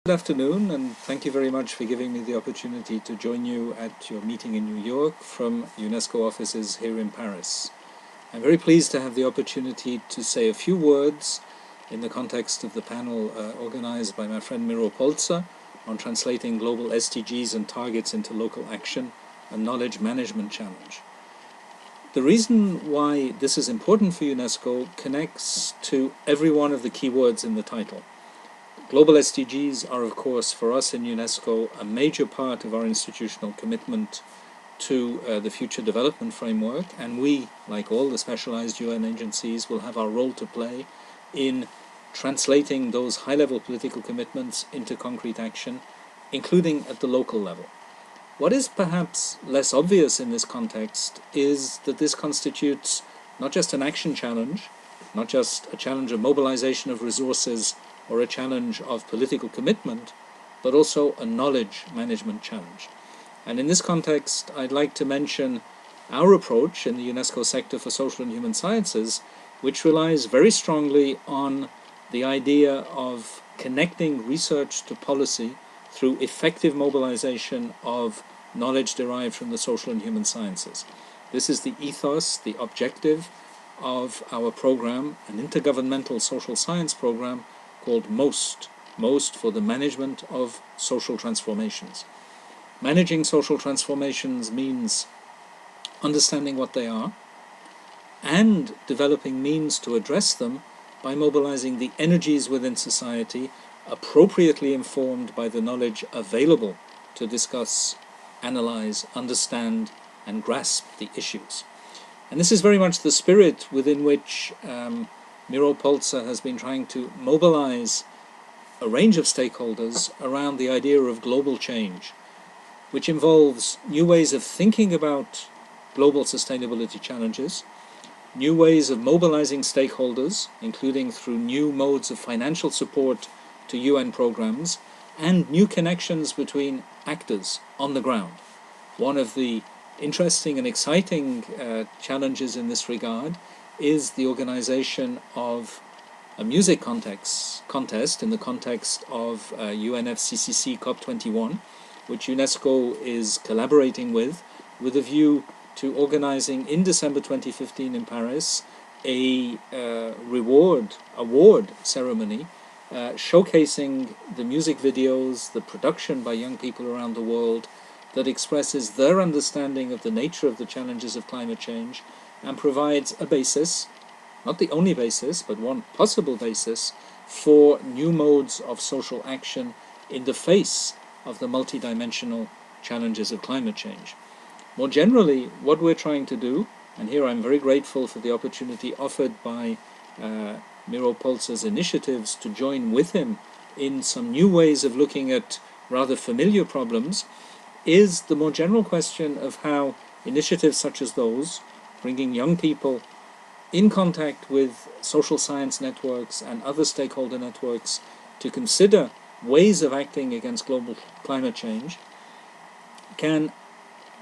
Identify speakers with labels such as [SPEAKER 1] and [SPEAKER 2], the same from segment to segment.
[SPEAKER 1] Good afternoon, and thank you very much for giving me the opportunity to join you at your meeting in New York from UNESCO offices here in Paris. I'm very pleased to have the opportunity to say a few words in the context of the panel organized by my friend Miro Polzer on translating global SDGs and targets into local action, a knowledge management challenge. The reason why this is important for UNESCO connects to every one of the key words in the title. Global SDGs are, of course, for us in UNESCO, a major part of our institutional commitment to the future development framework, and we, like all the specialized UN agencies, will have our role to play in translating those high-level political commitments into concrete action, including at the local level. What is perhaps less obvious in this context is that this constitutes not just an action challenge, not just a challenge of mobilization of resources or a challenge of political commitment, but also a knowledge management challenge. And in this context, I'd like to mention our approach in the UNESCO sector for social and human sciences, which relies very strongly on the idea of connecting research to policy through effective mobilization of knowledge derived from the social and human sciences. This is the ethos, the objective of our program, an intergovernmental social science program called MOST for the management of social transformations. Managing social transformations means understanding what they are and developing means to address them by mobilizing the energies within society appropriately informed by the knowledge available to discuss, analyze, understand, and grasp the issues. And this is very much the spirit within which Miro Polzer has been trying to mobilize a range of stakeholders around the idea of global change, which involves new ways of thinking about global sustainability challenges, new ways of mobilizing stakeholders, including through new modes of financial support to UN programs, and new connections between actors on the ground. One of the interesting and exciting challenges in this regard is the organization of a music contest in the context of UNFCCC COP21, which UNESCO is collaborating with a view to organizing in December 2015 in Paris a award ceremony showcasing the music videos, the production by young people around the world that expresses their understanding of the nature of the challenges of climate change and provides a basis, not the only basis, but one possible basis for new modes of social action in the face of the multidimensional challenges of climate change. More generally, what we're trying to do, and here I'm very grateful for the opportunity offered by Miro Polzer's initiatives to join with him in some new ways of looking at rather familiar problems, is the more general question of how initiatives such as those, bringing young people in contact with social science networks and other stakeholder networks to consider ways of acting against global climate change, can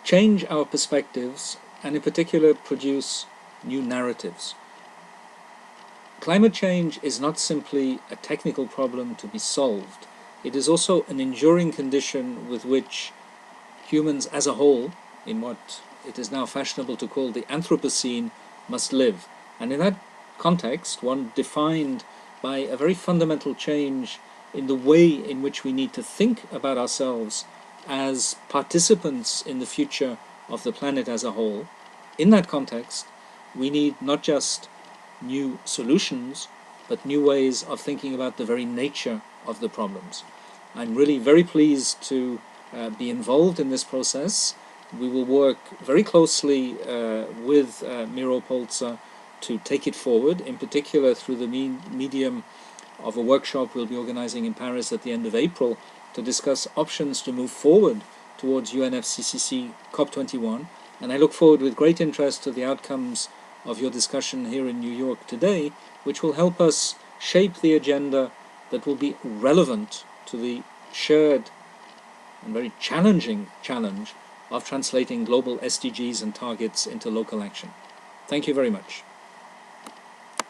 [SPEAKER 1] change our perspectives and in particular produce new narratives. Climate change is not simply a technical problem to be solved. It is also an enduring condition with which humans as a whole, in what it is now fashionable to call the Anthropocene, must live. And in that context, one defined by a very fundamental change in the way in which we need to think about ourselves as participants in the future of the planet as a whole. In that context, we need not just new solutions, but new ways of thinking about the very nature of the problems. I'm really very pleased to be involved in this process. We will work very closely with Miro Polzer to take it forward, in particular through the medium of a workshop we'll be organizing in Paris at the end of April to discuss options to move forward towards UNFCCC COP21. And I look forward with great interest to the outcomes of your discussion here in New York today, which will help us shape the agenda that will be relevant to the shared and very challenging challenge of translating global SDGs and targets into local action. Thank you very much.